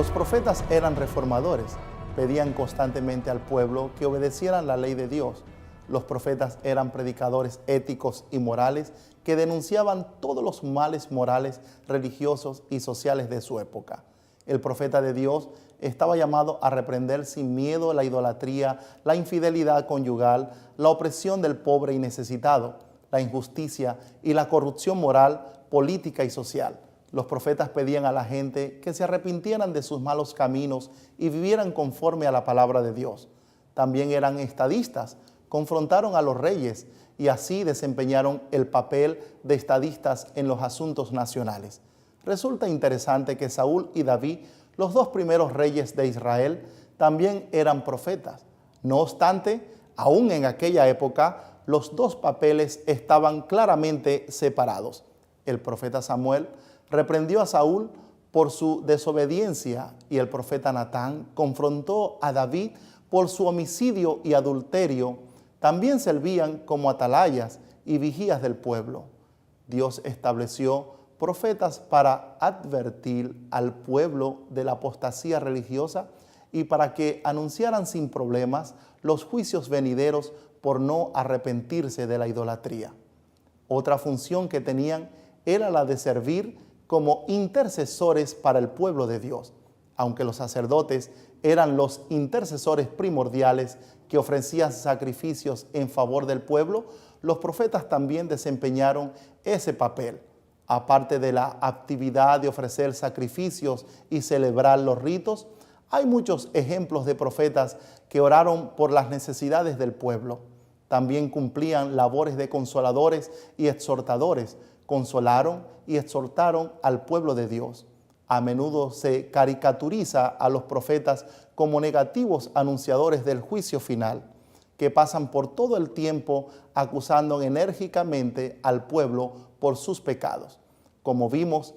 Los profetas eran reformadores, pedían constantemente al pueblo que obedecieran la ley de Dios. Los profetas eran predicadores éticos y morales que denunciaban todos los males morales, religiosos y sociales de su época. El profeta de Dios estaba llamado a reprender sin miedo la idolatría, la infidelidad conyugal, la opresión del pobre y necesitado, la injusticia y la corrupción moral, política y social. Los profetas pedían a la gente que se arrepintieran de sus malos caminos y vivieran conforme a la palabra de Dios. También eran estadistas, confrontaron a los reyes y así desempeñaron el papel de estadistas en los asuntos nacionales. Resulta interesante que Saúl y David, los dos primeros reyes de Israel, también eran profetas. No obstante, aún en aquella época, los dos papeles estaban claramente separados. El profeta Samuel reprendió a Saúl por su desobediencia y el profeta Natán confrontó a David por su homicidio y adulterio. También servían como atalayas y vigías del pueblo. Dios estableció profetas para advertir al pueblo de la apostasía religiosa y para que anunciaran sin problemas los juicios venideros por no arrepentirse de la idolatría. Otra función que tenían era la de servir como intercesores para el pueblo de Dios. Aunque los sacerdotes eran los intercesores primordiales que ofrecían sacrificios en favor del pueblo, los profetas también desempeñaron ese papel. Aparte de la actividad de ofrecer sacrificios y celebrar los ritos, hay muchos ejemplos de profetas que oraron por las necesidades del pueblo. También cumplían labores de consoladores y exhortadores. Consolaron y exhortaron al pueblo de Dios. A menudo se caricaturiza a los profetas como negativos anunciadores del juicio final, que pasan por todo el tiempo acusando enérgicamente al pueblo por sus pecados. Como vimos,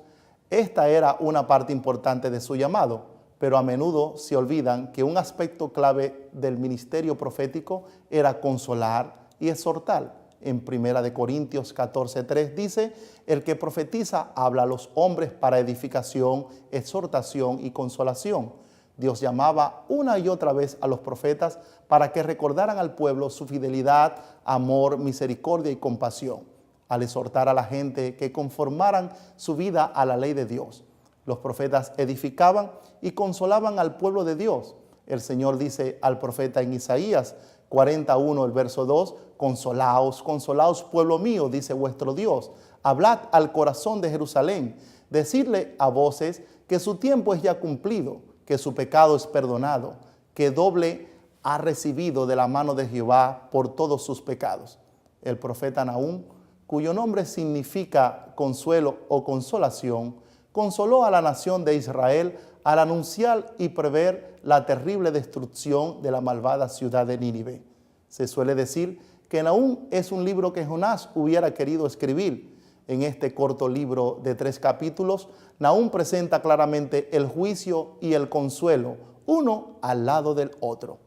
esta era una parte importante de su llamado, pero a menudo se olvidan que un aspecto clave del ministerio profético era consolar y exhortar. En 1 Corintios 14:3 dice, el que profetiza habla a los hombres para edificación, exhortación y consolación. Dios llamaba una y otra vez a los profetas para que recordaran al pueblo su fidelidad, amor, misericordia y compasión, al exhortar a la gente que conformaran su vida a la ley de Dios. Los profetas edificaban y consolaban al pueblo de Dios. El Señor dice al profeta en Isaías 41, el verso 2, consolaos, consolaos pueblo mío, dice vuestro Dios. Hablad al corazón de Jerusalén, decidle a voces que su tiempo es ya cumplido, que su pecado es perdonado, que doble ha recibido de la mano de Jehová por todos sus pecados. El profeta Nahum, cuyo nombre significa consuelo o consolación, consoló a la nación de Israel al anunciar y prever la terrible destrucción de la malvada ciudad de Nínive. Se suele decir que Nahum es un libro que Jonás hubiera querido escribir. En este corto libro de 3 capítulos, Nahum presenta claramente el juicio y el consuelo, uno al lado del otro.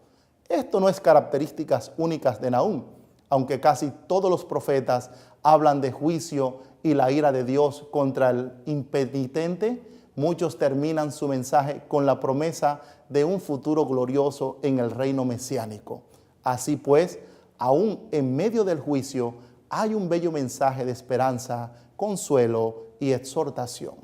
Esto no es características únicas de Nahum, aunque casi todos los profetas hablan de juicio y la ira de Dios contra el impenitente. Muchos terminan su mensaje con la promesa de un futuro glorioso en el reino mesiánico. Así pues, aún en medio del juicio, hay un bello mensaje de esperanza, consuelo y exhortación.